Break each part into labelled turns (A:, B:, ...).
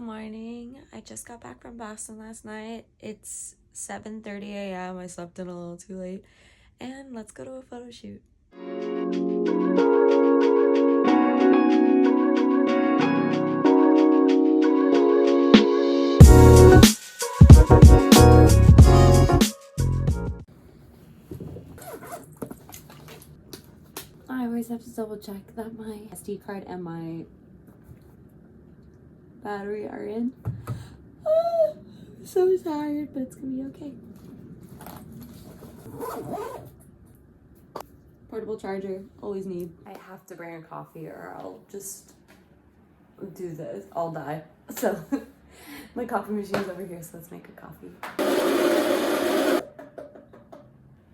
A: Good morning. I just got back from Boston last night. It's 7:30 a.m. I slept in a little too late. And let's go to a photo shoot. I always have to double check that my SD card and my battery are in. I'm so tired, but it's gonna be okay. Portable charger, always need. I have to bring a coffee or I'll just do this. I'll die. So my coffee machine's over here, so let's make a coffee.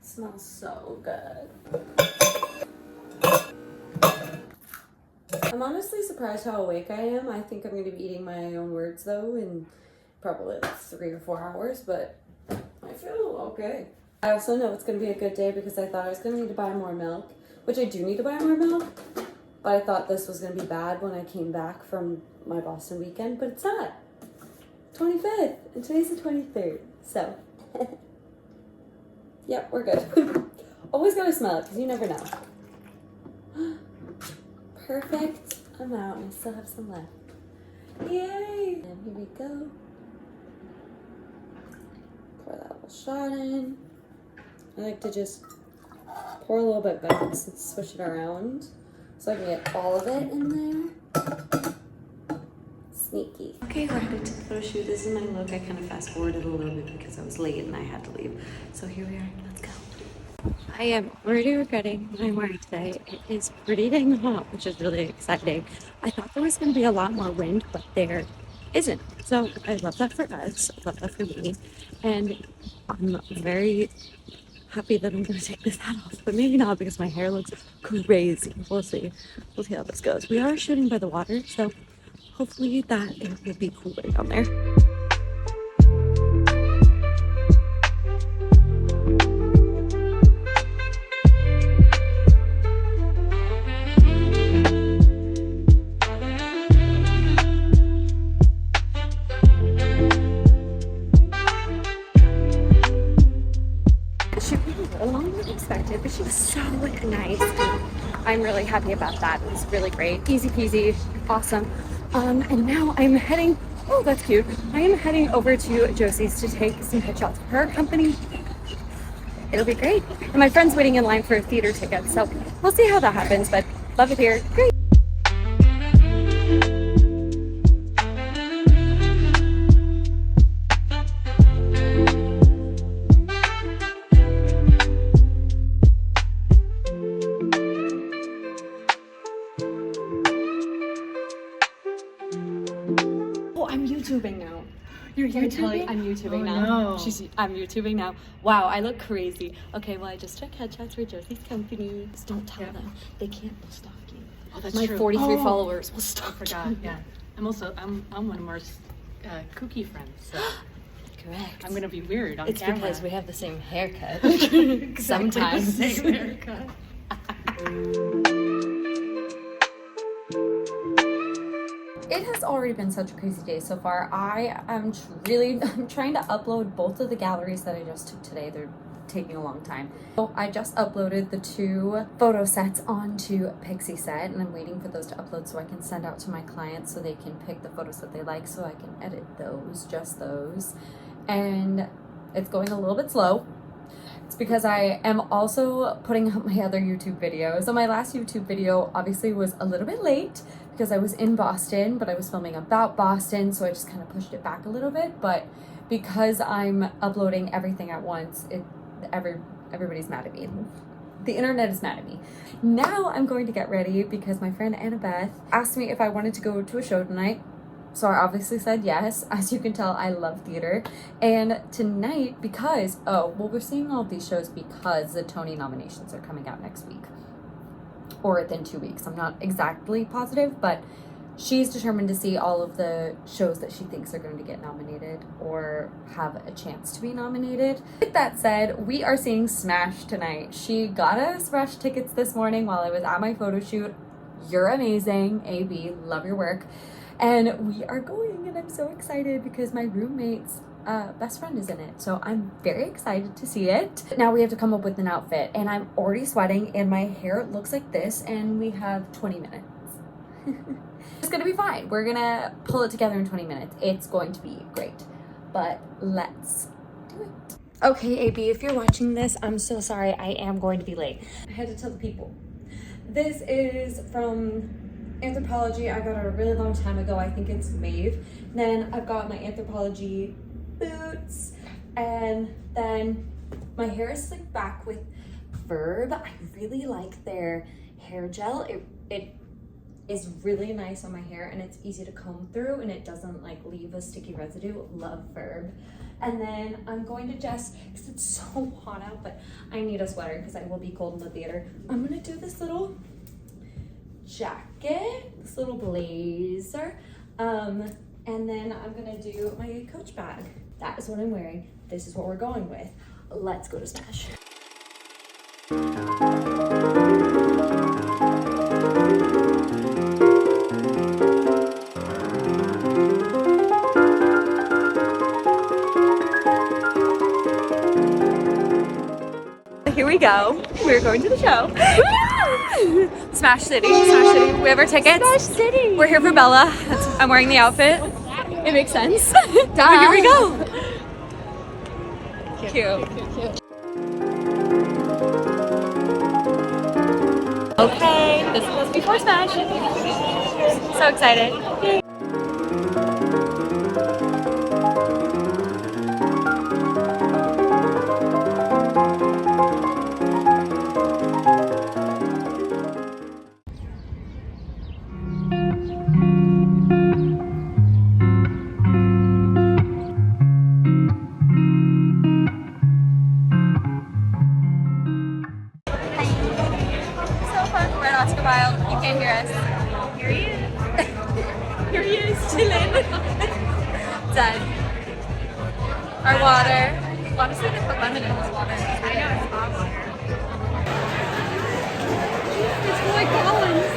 A: Smells so good. I'm honestly surprised how awake I am. I think I'm going to be eating my own words though in probably like 3 or 4 hours, but I feel okay. I also know it's going to be a good day because I thought I was going to need to buy more milk, which I do need to buy more milk, but I thought this was going to be bad when I came back from my Boston weekend, but it's not. 25th, and today's the 23rd, so yep, we're good. Always gotta smell it because you never know. Perfect amount, and I still have some left. Yay! And here we go. Pour that little shot in. I like to just pour a little bit back and switch it around so I can get all of it in there. Sneaky. Okay, we're headed to the photo shoot. This is my look. I kind of fast forwarded a little bit because I was late and I had to leave. So here we are. Let's go. I am already regretting what I'm wearing today. It is pretty dang hot, which is really exciting. I thought there was going to be a lot more wind, but there isn't. So I love that for us. I love that for me. And I'm very happy that I'm going to take this hat off, but maybe not because my hair looks crazy. We'll see. We'll see how this goes. We are shooting by the water, so hopefully that it will be cooler down there. She was a little longer than expected, but she was so nice. I'm really happy about that. It was really great. Easy peasy, awesome. And now I'm heading, oh, that's cute. I am heading over to Josie's to take some headshots for her company. It'll be great. And my friend's waiting in line for a theater ticket, so we'll see how that happens, but love it here. Great. I'm YouTubing now.
B: You're YouTubing?
A: I'm YouTubing now.
B: No.
A: I'm YouTubing now. Wow, I look crazy. Okay, well, I just took headshots for Josie's company. Just don't tell them. They can't stalk you.
B: Oh, that's
A: My
B: true.
A: 43 followers will stalk
B: I forgot.
A: you.
B: Yeah. I'm one of Marth's kooky friends. So
A: Correct.
B: I'm gonna be weird on
A: It's
B: camera.
A: because we have the same haircut.
B: Exactly
A: Sometimes.
B: the same haircut.
A: It has already been such a crazy day so far. I'm trying to upload both of the galleries that I just took today. They're taking a long time. So I just uploaded the 2 photo sets onto Pixie Set, and I'm waiting for those to upload so I can send out to my clients so they can pick the photos that they like so I can edit those, just those. And it's going a little bit slow. It's because I am also putting up my other YouTube videos. So my last YouTube video obviously was a little bit late because I was in Boston, but I was filming about Boston, so I just kind of pushed it back a little bit. But because I'm uploading everything at once, everybody's mad at me. The internet is mad at me. Now I'm going to get ready because my friend Annabeth asked me if I wanted to go to a show tonight. So I obviously said yes. As you can tell, I love theater. And tonight, because, we're seeing all of these shows because the Tony nominations are coming out next week. Or within 2 weeks. I'm not exactly positive, but she's determined to see all of the shows that she thinks are going to get nominated or have a chance to be nominated. With that said, we are seeing Smash tonight. She got us Rush tickets this morning while I was at my photo shoot. You're amazing, AB. Love your work. and we are going, and I'm so excited because my roommate's best friend is in it, so I'm very excited to see it. Now we have to come up with an outfit, and I'm already sweating, and my hair looks like this, and we have 20 minutes. It's gonna be fine. We're gonna pull it together in 20 minutes. It's going to be great, but let's do it. Okay, AB, if you're watching this, I'm so sorry. I am going to be late. I had to tell the people. This is from Anthropologie. I got it a really long time ago. I think it's Maeve. Then I've got my Anthropologie boots, and then my hair is slicked back with Verb. I really like their hair gel. It is really nice on my hair, and it's easy to comb through, and it doesn't like leave a sticky residue. Love Verb. And then I'm going to just, because it's so hot out, but I need a sweater because I will be cold in the theater. I'm gonna do this little jacket, this little blazer, and then I'm gonna do my Coach bag. That is what I'm wearing. This is what we're going with. Let's go to Smash. Here we go. We're going to the show. Smash City. Smash City. We have our tickets. Smash City. We're here for Bella. I'm wearing the outfit. It makes sense. Duh. Here we go. Cute. Okay, this is before Smash. So excited. Yay. You can't hear us. Here he is. Here he is, chilling. Done. Our water. Honestly, they put lemon in this water. I know, it's hot water. It's Roy Collins.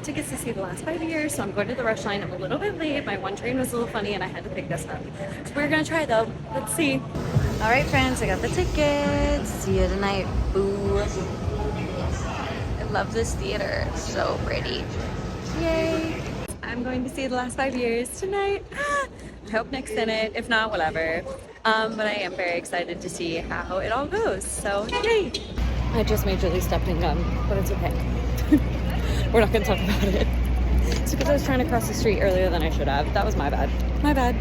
A: Tickets to see The Last 5 Years, so I'm going to the rush line. I'm a little bit late. My one train was a little funny and I had to pick this up. So we're gonna try though. Let's see. All right, friends, I got the tickets. See you tonight. Boo. I love this theater. It's so pretty. Yay. I'm going to see The Last 5 Years tonight. I hope Nick's in it. If not, whatever. But I am very excited to see how it all goes. So yay. I just majorly stepped in gum, but it's okay. We're not going to talk about it. It's because I was trying to cross the street earlier than I should have. That was my bad. My bad.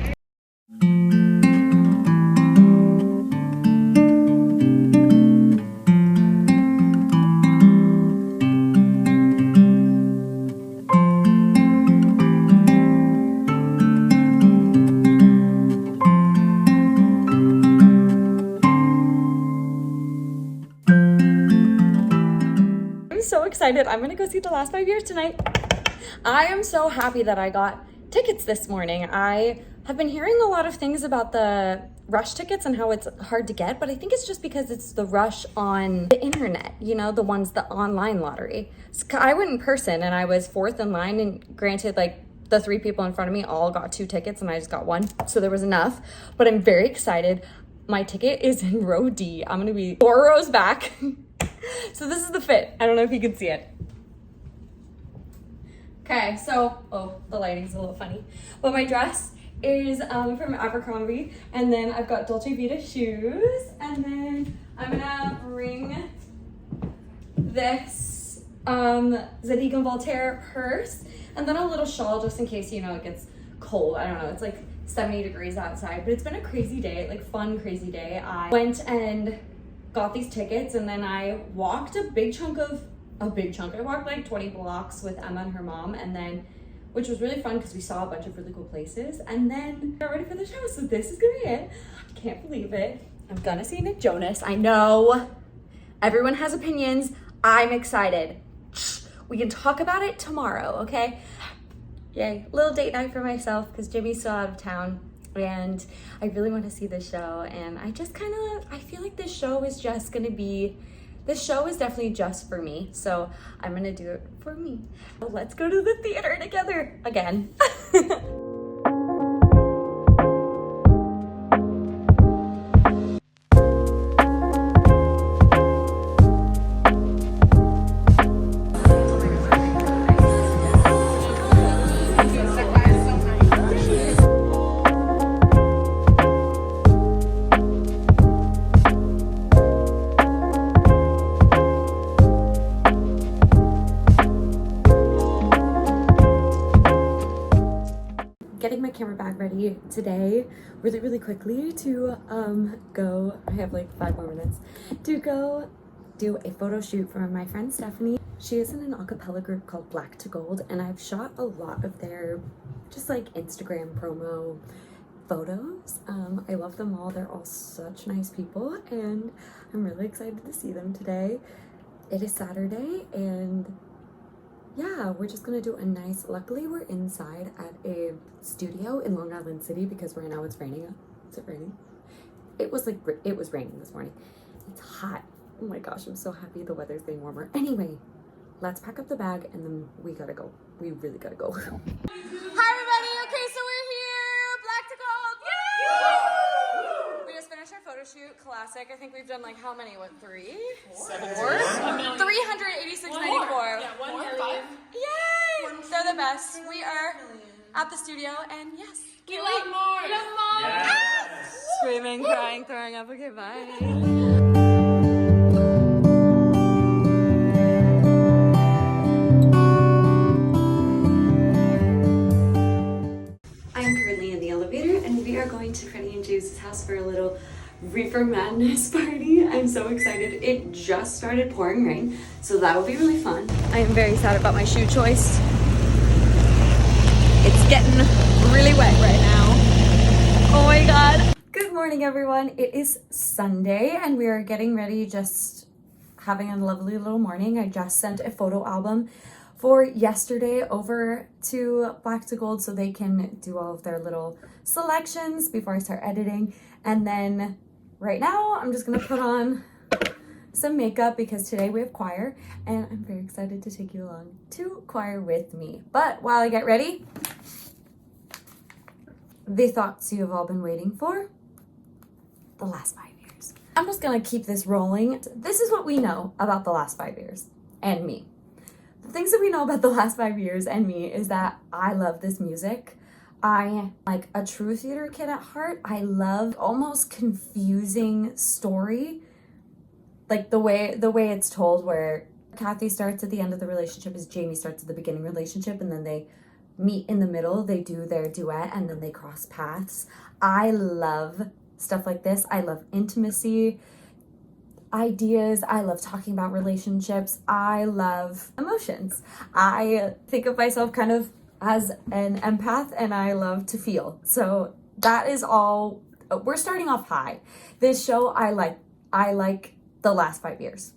A: So excited. I'm gonna go see The Last 5 Years tonight. I am so happy that I got tickets this morning. I have been hearing a lot of things about the rush tickets and how it's hard to get, but I think it's just because it's the rush on the internet, you know, the online lottery. So I went in person and I was fourth in line, and granted, like, the 3 people in front of me all got 2 tickets and I just got 1, so there was enough, but I'm very excited. My ticket is in row D. I'm gonna be 4 rows back. So this is the fit. I don't know if you can see it. Okay, so, oh, the lighting's a little funny. But my dress is from Abercrombie, and then I've got Dolce Vita shoes, and then I'm gonna bring this Zadig & Voltaire purse, and then a little shawl just in case, you know, it gets cold. I don't know, it's like 70 degrees outside, but it's been a crazy day, like fun, crazy day. I went and got these tickets, and then I walked a big chunk. I walked like 20 blocks with Emma and her mom, and then which was really fun because we saw a bunch of really cool places. And then got ready for the show, so this is gonna be it. I can't believe it. I'm gonna see Nick Jonas. I know everyone has opinions. I'm excited. We can talk about it tomorrow, okay? Yay, little date night for myself because Jimmy's still out of town and I really want to see the show. And I just I feel like this show is just gonna be, this show is definitely just for me. So I'm gonna do it for me. Let's go to the theater together again. Getting my camera bag ready today really quickly to go, I have like 5 more minutes to go do a photo shoot for my friend Stephanie. She is in an a cappella group called Black to Gold and I've shot a lot of their just like Instagram promo photos. I love them all. They're all such nice people and I'm really excited to see them today. It is Saturday and yeah, we're just gonna do a nice, luckily we're inside at a studio in Long Island City because right now it's raining. Is it raining? It was raining this morning. It's hot. Oh my gosh, I'm so happy the weather's getting warmer. Anyway, let's pack up the bag and then we gotta go. We really gotta go. Hi everybody, okay, so we're here, Black to Gold, yay! We just finished our photo shoot, classic. I think we've done like how many, what, 3? 4? 386.94.
B: Yeah, 1 million.
A: Yay! They're the best. We are at the studio and yes.
B: We love more. We love more.
A: Yes. Screaming, crying, throwing up. Okay, bye. We are going to Freddie and Josie's house for a little Reefer Madness party. I'm so excited. It just started pouring rain, so that will be really fun. I am very sad about my shoe choice. It's getting really wet right now. Oh my god. Good morning, everyone. It is Sunday, and we are getting ready, just having a lovely little morning. I just sent a photo album for yesterday over to Black to Gold so they can do all of their little selections before I start editing. And then right now I'm just gonna put on some makeup because today we have choir and I'm very excited to take you along to choir with me. But while I get ready, the thoughts you have all been waiting for, the last 5 years. I'm just gonna keep this rolling. This is what we know about the last 5 years and me. The things that we know about the last 5 years and me is that I love this music. I like a true theater kid at heart. I love almost confusing story. Like the way it's told where Kathy starts at the end of the relationship is Jamie starts at the beginning relationship and then they meet in the middle, they do their duet and then they cross paths. I love stuff like this. I love intimacy, ideas. I love talking about relationships. I love emotions. I think of myself kind of as an empath and I love to feel. So that is all. We're starting off high. This show I like the last 5 years.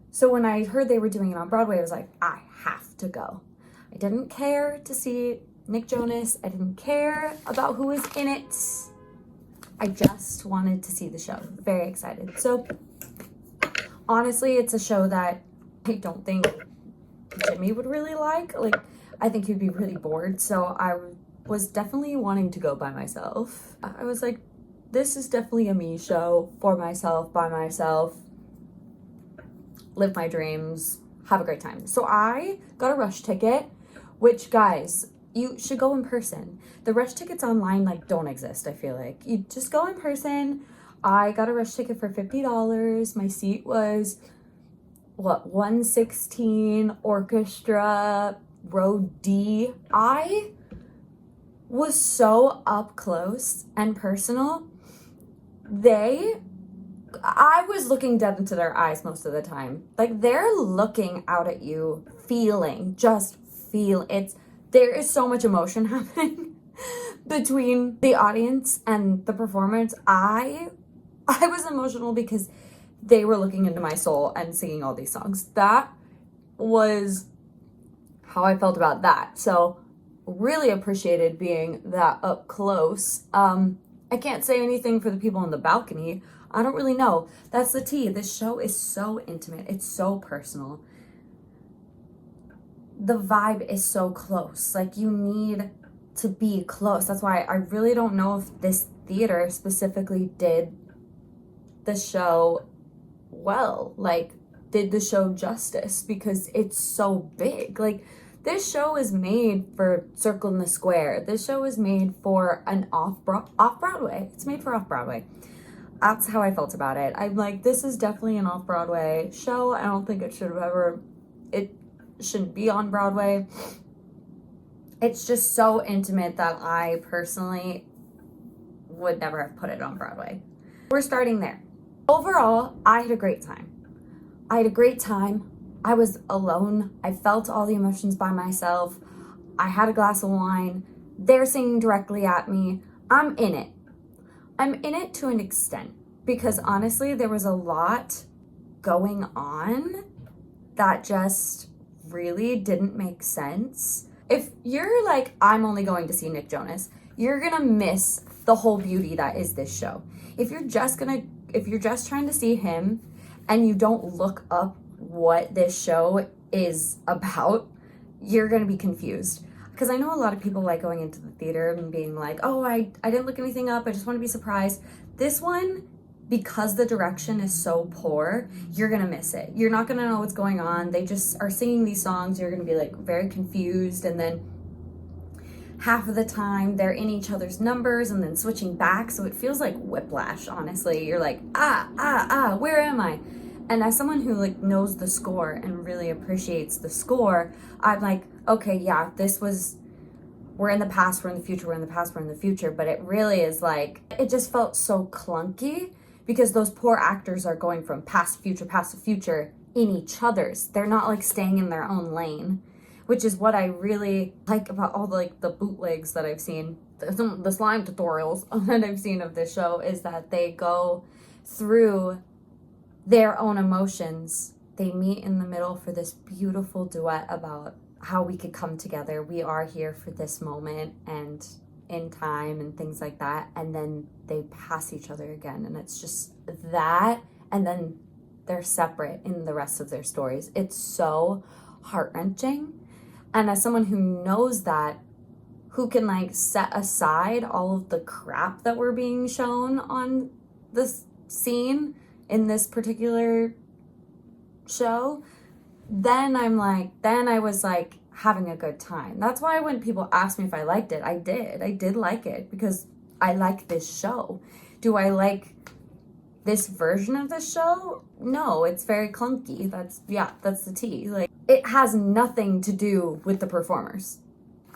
A: So when I heard they were doing it on Broadway, I was like, I have to go. I didn't care to see Nick Jonas. I didn't care about who was in it. I just wanted to see the show. Very excited. So honestly, it's a show that I don't think Jimmy would really like. Like, I think he'd be really bored. So I was definitely wanting to go by myself. I was like, this is definitely a me show for myself, by myself. Live my dreams, have a great time. So I got a rush ticket, which guys, you should go in person. The rush tickets online like don't exist, I feel like. You just go in person. I got a rush ticket for $50. My seat was, what, 116, orchestra, row D. I was so up close and personal. I was looking dead into their eyes most of the time. Like, they're looking out at you, feeling, just feel. It's there is so much emotion happening between the audience and the performance. I was emotional because they were looking into my soul and singing all these songs. That was how I felt about that. So really appreciated being that up close. I can't say anything for the people on the balcony. I don't really know. That's the tea. This show is so intimate. It's so personal. The vibe is so close. Like, you need to be close. That's why I really don't know if this theater specifically did the show well, like did the show justice, because it's so big. Like, this show is made for Circle in the Square. This show is made for an off-Broadway. It's made for off-Broadway. That's how I felt about it. I'm like, this is definitely an off-Broadway show. I don't think it shouldn't be on Broadway. It's just so intimate that I personally would never have put it on Broadway. We're starting there. Overall, I had a great time. I was alone. I felt all the emotions by myself. I had a glass of wine. They're singing directly at me. I'm in it. I'm in it to an extent, because honestly, there was a lot going on that just really didn't make sense. If you're like, I'm only going to see Nick Jonas, you're gonna miss the whole beauty that is this show. If you're just trying to see him and you don't look up what this show is about, you're gonna be confused. Because I know a lot of people like going into the theater and being like, oh, I didn't look anything up, I just want to be surprised. This one, because the direction is so poor, you're gonna miss it. You're not gonna know what's going on. They just are singing these songs. You're gonna be like very confused, and then half of the time they're in each other's numbers and then switching back, so it feels like whiplash, honestly. You're like, where am I? And as someone who like knows the score and really appreciates the score, I'm like, okay, yeah, we're in the past, we're in the future, we're in the past, we're in the future. But it really is like, it just felt so clunky, because those poor actors are going from past to future in each other's. They're not like staying in their own lane, which is what I really like about all the bootlegs that I've seen, the slime tutorials that I've seen of this show, is that they go through their own emotions. They meet in the middle for this beautiful duet about how we could come together. We are here for this moment and in time and things like that. And then they pass each other again. And it's just that. And then they're separate in the rest of their stories. It's so heart-wrenching. And as someone who knows that, who can like set aside all of the crap that we're being shown on this scene in this particular show, then I was like having a good time. That's why when people ask me if I liked it, I did like it, because I like this show. Do I like this version of the show? No, it's very clunky. That's the tea. Like, it has nothing to do with the performers.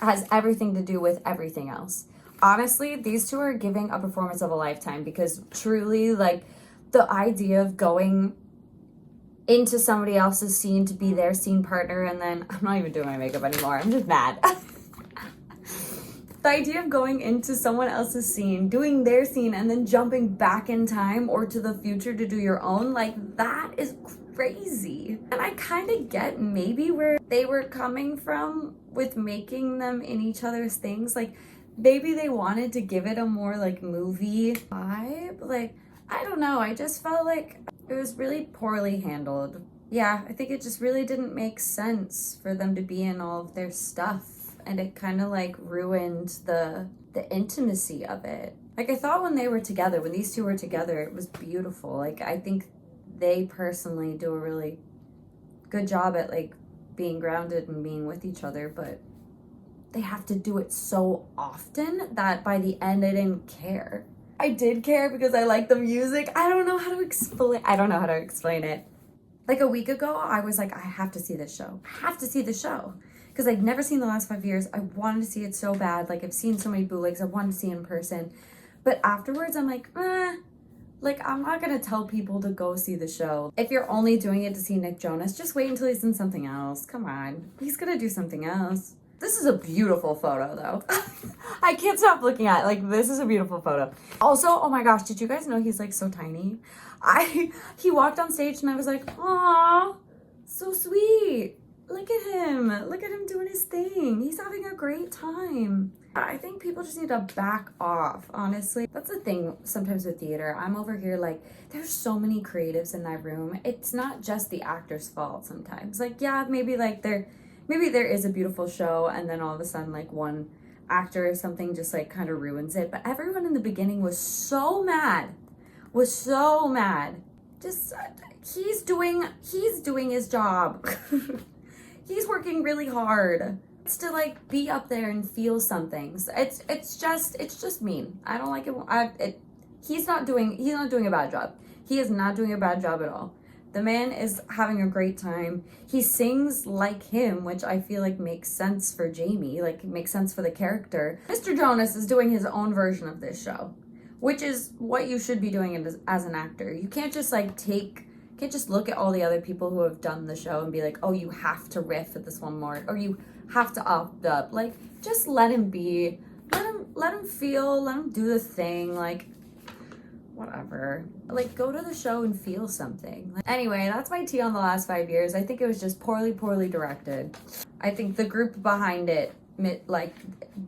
A: It has everything to do with everything else. Honestly, these two are giving a performance of a lifetime, because truly, like, the idea of going into somebody else's scene to be their scene partner, and then I'm not even doing my makeup anymore, I'm just mad. The idea of going into someone else's scene, doing their scene, and then jumping back in time or to the future to do your own, like, that is crazy. And I kind of get maybe where they were coming from with making them in each other's things. Like, maybe they wanted to give it a more like movie vibe. Like, I don't know, I just felt like it was really poorly handled. Yeah, I think it just really didn't make sense for them to be in all of their stuff. And it kind of like ruined the intimacy of it. Like, I thought when these two were together, it was beautiful. Like, I think they personally do a really good job at like being grounded and being with each other, but they have to do it so often that by the end I didn't care. I did care because I like the music. I don't know how to explain it. Like, a week ago, I was like, I have to see this show. Because I'd never seen the last 5 years. I wanted to see it so bad. Like, I've seen so many bootlegs. I wanted to see it in person. But afterwards, I'm like, like, I'm not going to tell people to go see the show. If you're only doing it to see Nick Jonas, just wait until he's in something else. Come on. He's going to do something else. This is a beautiful photo though. I can't stop looking at it. Like, this is a beautiful photo. Also, oh my gosh, did you guys know he's like so tiny? He walked on stage and I was like, aw, so sweet. Look at him. Look at him doing his thing. He's having a great time. I think people just need to back off, honestly. That's the thing sometimes with theater. I'm over here like, there's so many creatives in that room. It's not just the actor's fault sometimes. Like, yeah, maybe there is a beautiful show and then all of a sudden like one actor or something just like kind of ruins it. But everyone in the beginning was so mad. Just, he's doing his job. He's working really hard. It's to like be up there and feel something. So it's just mean. I don't like it. He's not doing a bad job. He is not doing a bad job at all. The man is having a great time. He sings like him, which I feel like makes sense for Jamie, like it makes sense for the character. Mr. Jonas is doing his own version of this show, which is what you should be doing as an actor. You can't just like can't just look at all the other people who have done the show and be like, oh, you have to riff at this one more, or you have to opt up. Like, just let him be. Let him feel, let him do the thing, like, whatever. Like, go to the show and feel something. Anyway, that's my tea on the last 5 years. I think it was just poorly directed. I think the group behind it, like,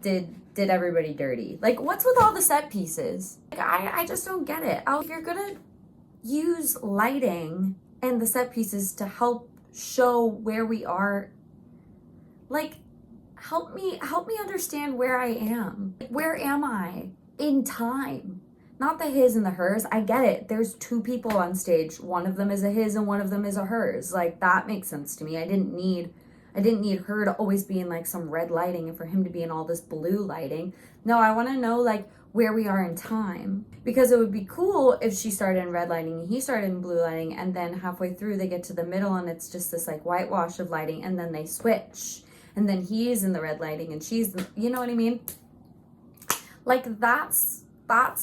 A: did everybody dirty. Like, what's with all the set pieces? Like, I just don't get it. If you're gonna use lighting and the set pieces to help show where we are, like, help me understand where I am. Where am I in time? Not the his and the hers. I get it. There's two people on stage. One of them is a his and one of them is a hers. Like, that makes sense to me. I didn't need her to always be in like some red lighting and for him to be in all this blue lighting. No, I want to know like where we are in time, because it would be cool if she started in red lighting and he started in blue lighting, and then halfway through they get to the middle and it's just this like whitewash of lighting, and then they switch and then he's in the red lighting and she's you know what I mean? Like, that's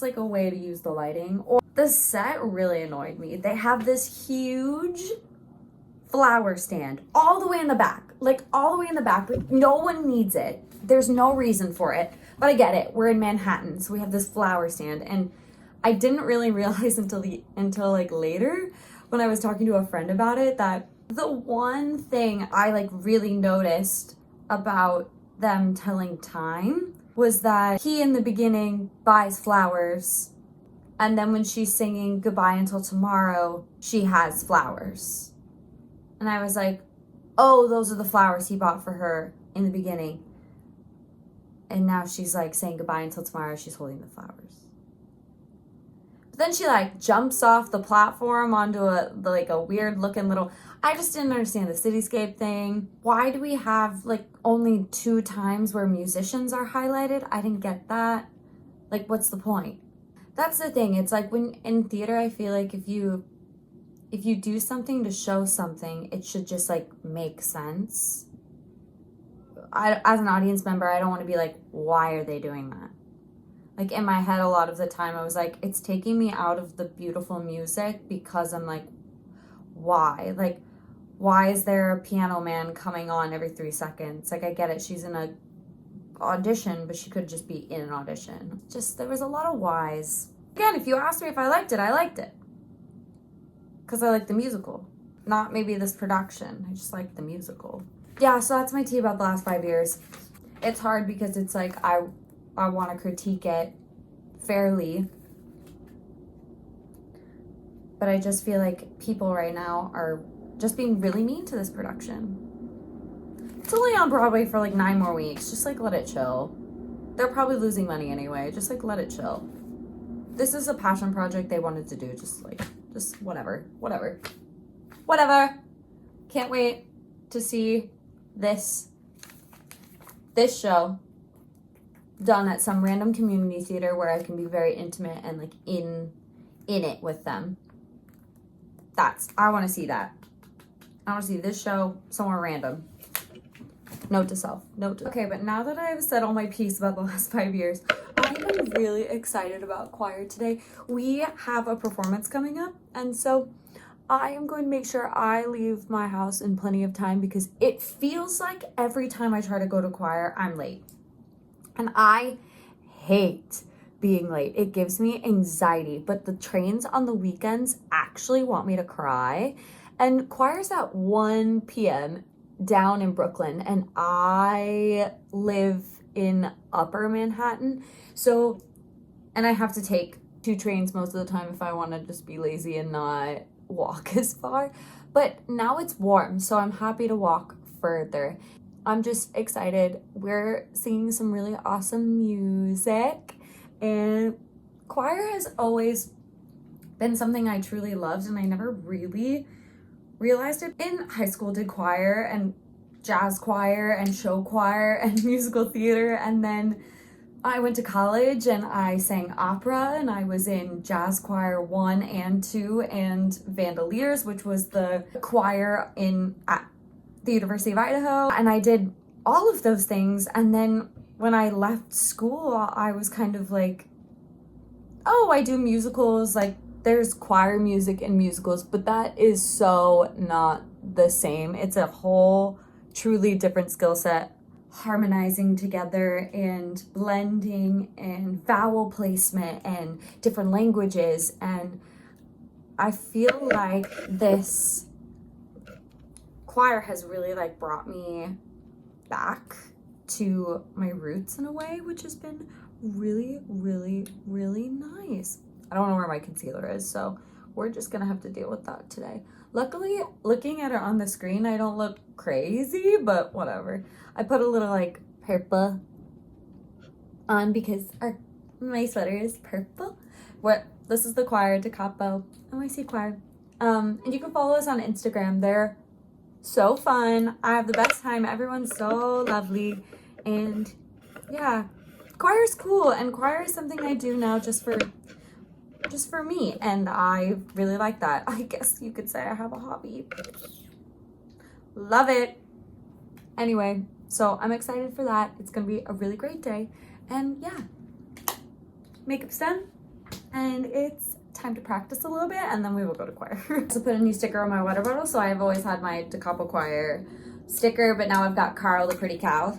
A: like a way to use the lighting. Or the set really annoyed me. They have this huge flower stand all the way in the back, but no one needs it. There's no reason for it, but I get it. We're in Manhattan, so we have this flower stand, and I didn't really realize until like later when I was talking to a friend about it that the one thing I like really noticed about them telling time was that he in the beginning buys flowers, and then when she's singing goodbye until tomorrow, she has flowers. And I was like, oh, those are the flowers he bought for her in the beginning. And now she's like saying goodbye until tomorrow, she's holding the flowers. But then she like jumps off the platform onto a weird looking little, I just didn't understand the cityscape thing. Why do we have like only 2 times where musicians are highlighted? I didn't get that. Like, what's the point? That's the thing. It's like when in theater, I feel like if you do something to show something, it should just like make sense. As an audience member, I don't want to be like, why are they doing that? Like, in my head, a lot of the time, I was like, it's taking me out of the beautiful music, because I'm like, why? Like, why is there a piano man coming on every 3 seconds? Like, I get it. She's in a audition, but she could just be in an audition. Just, there was a lot of whys. Again, if you asked me if I liked it. Because I like the musical. Not maybe this production. I just like the musical. Yeah, so that's my tea about the last 5 years. It's hard because it's like I want to critique it fairly. But I just feel like people right now are just being really mean to this production. It's only on Broadway for like 9 more weeks. Just like let it chill. They're probably losing money anyway. Just like let it chill. This is a passion project they wanted to do. Just whatever. Can't wait to see this show done at some random community theater where I can be very intimate and like in it with them. I want to see that. I want to see this show somewhere random. Note to self. Okay, but now that I've said all my piece about the last 5 years, I am really excited about choir today. We have a performance coming up, and so I am going to make sure I leave my house in plenty of time because it feels like every time I try to go to choir, I'm late. And I hate being late. It gives me anxiety, but the trains on the weekends actually want me to cry. And choir's at 1 p.m. down in Brooklyn, and I live in Upper Manhattan. So, and I have to take 2 trains most of the time if I want to just be lazy and not walk as far. But now it's warm, so I'm happy to walk further. I'm just excited. We're singing some really awesome music, and choir has always been something I truly loved, and I never really realized it. In high school, did choir and jazz choir and show choir and musical theater, and then I went to college and I sang opera, and I was in jazz choir 1 and 2 and Vandaliers, which was the choir at the University of Idaho, and I did all of those things. And then when I left school, I was kind of like, oh, I do musicals, like there's choir music in musicals, but that is so not the same. It's a whole truly different skill set. Harmonizing together and blending and vowel placement and different languages, and I feel like this choir has really like brought me back to my roots in a way, which has been really, really, really nice. I don't know where my concealer is, so we're just gonna have to deal with that today. Luckily, looking at it on the screen, I don't look crazy, but whatever. I put a little like purple on because my sweater is purple. This is the choir, Da Capo, NYC Choir. And you can follow us on Instagram. They're so fun. I have the best time. Everyone's so lovely. And yeah, choir's cool, and choir is something I do now just for me, and I really like that. I guess you could say I have a hobby. Love it. Anyway, so I'm excited for that. It's gonna be a really great day, and yeah, makeup's done, and it's time to practice a little bit, and then we will go to choir. So put a new sticker on my water bottle. So I've always had my Da Capo Choir sticker, but now I've got Carl the Pretty Cow.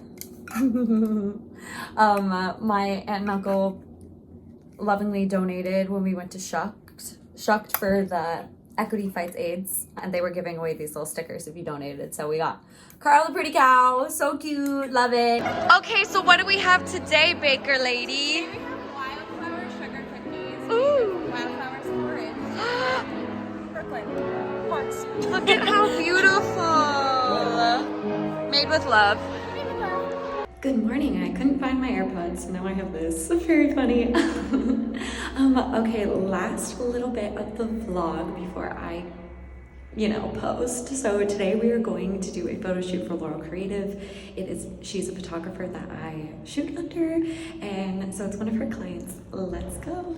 A: My aunt and uncle lovingly donated when we went to Shucked for the Equity Fights AIDS, and they were giving away these little stickers if you donated. So we got Carl the Pretty Cow, so cute, love it. Okay, so what do we have today, Baker Lady?
C: We have wildflower sugar cookies.
A: Ooh.
C: Wildflower porridge. Brooklyn. Once.
A: Look at how beautiful. Made with love. Good morning. I couldn't find my AirPods, so now I have this. Very funny. Okay, last little bit of the vlog before I, post. So today we are going to do a photo shoot for Laurel Creative. She's a photographer that I shoot under, and so it's one of her clients. Let's go.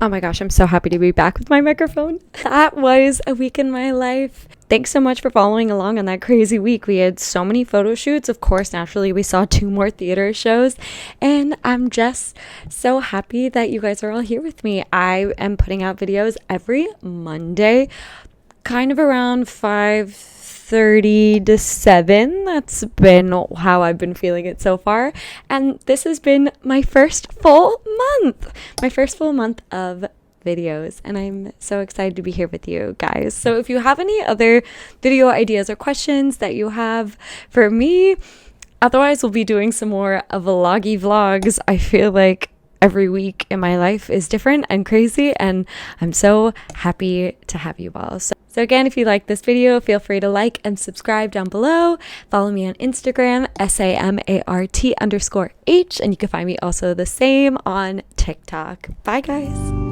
A: Oh my gosh, I'm so happy to be back with my microphone. That was a week in my life. Thanks so much for following along on that crazy week. We had so many photo shoots. Of course, naturally, we saw 2 more theater shows. And I'm just so happy that you guys are all here with me. I am putting out videos every Monday, kind of around 5:30 to 7. That's been how I've been feeling it so far. And this has been my first full month of videos, and I'm so excited to be here with you guys. So if you have any other video ideas or questions that you have for me, otherwise we'll be doing some more vloggy vlogs. I feel like every week in my life is different and crazy, and I'm so happy to have you all. So So again, if you like this video, feel free to like and subscribe down below. Follow me on Instagram, SAMART_H, and you can find me also the same on TikTok. Bye guys.